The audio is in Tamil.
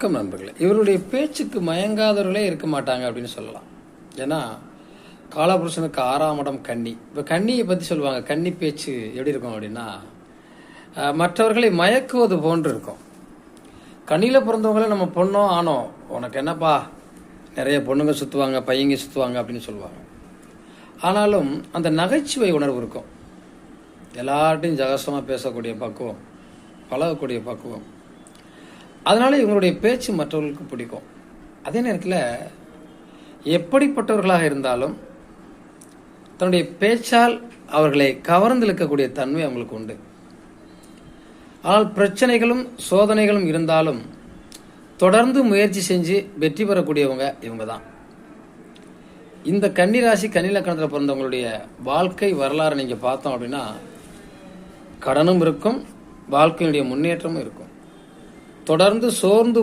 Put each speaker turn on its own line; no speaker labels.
வணக்கம் நண்பர்களே. இவருடைய பேச்சுக்கு மயங்காதவர்களே இருக்க மாட்டாங்க அப்படின்னு சொல்லலாம். ஏன்னா காலபுருஷனுக்கு 6ஆம் இடம் கன்னி. இப்போ கன்னியை பற்றி சொல்லுவாங்க, கன்னி பேச்சு எப்படி இருக்கும் அப்படின்னா மற்றவர்களை மயக்குவது போன்று இருக்கும். கண்ணியில் பிறந்தவங்களே நம்ம பொண்ணோ ஆனோ உனக்கு என்னப்பா, நிறைய பொண்ணுங்க சுற்றுவாங்க, பையங்க சுற்றுவாங்க அப்படின்னு சொல்லுவாங்க. ஆனாலும் அந்த நகைச்சுவை உணர்வு இருக்கும். எல்லார்ட்டையும் ஜகசமாக பேசக்கூடிய பக்குவம், பழகக்கூடிய பக்குவம். அதனால இவங்களுடைய பேச்சு மற்றவர்களுக்கு பிடிக்கும். அதே நேரத்தில் எப்படிப்பட்டவர்களாக இருந்தாலும் தன்னுடைய பேச்சால் அவர்களை கவர்ந்திழுக்கக்கூடிய தன்மை அவங்களுக்கு உண்டு. ஆனால் பிரச்சனைகளும் சோதனைகளும் இருந்தாலும் தொடர்ந்து முயற்சி செஞ்சு வெற்றி பெறக்கூடியவங்க இவங்க தான். இந்த கன்னிராசி கன்னிலக்கணத்தில் பிறந்தவங்களுடைய வாழ்க்கை வரலாறு நீங்கள் பார்த்தோம் அப்படின்னா கடனும் இருக்கும், வாழ்க்கையுடைய முன்னேற்றமும் இருக்கும். தொடர்ந்து சோர்ந்து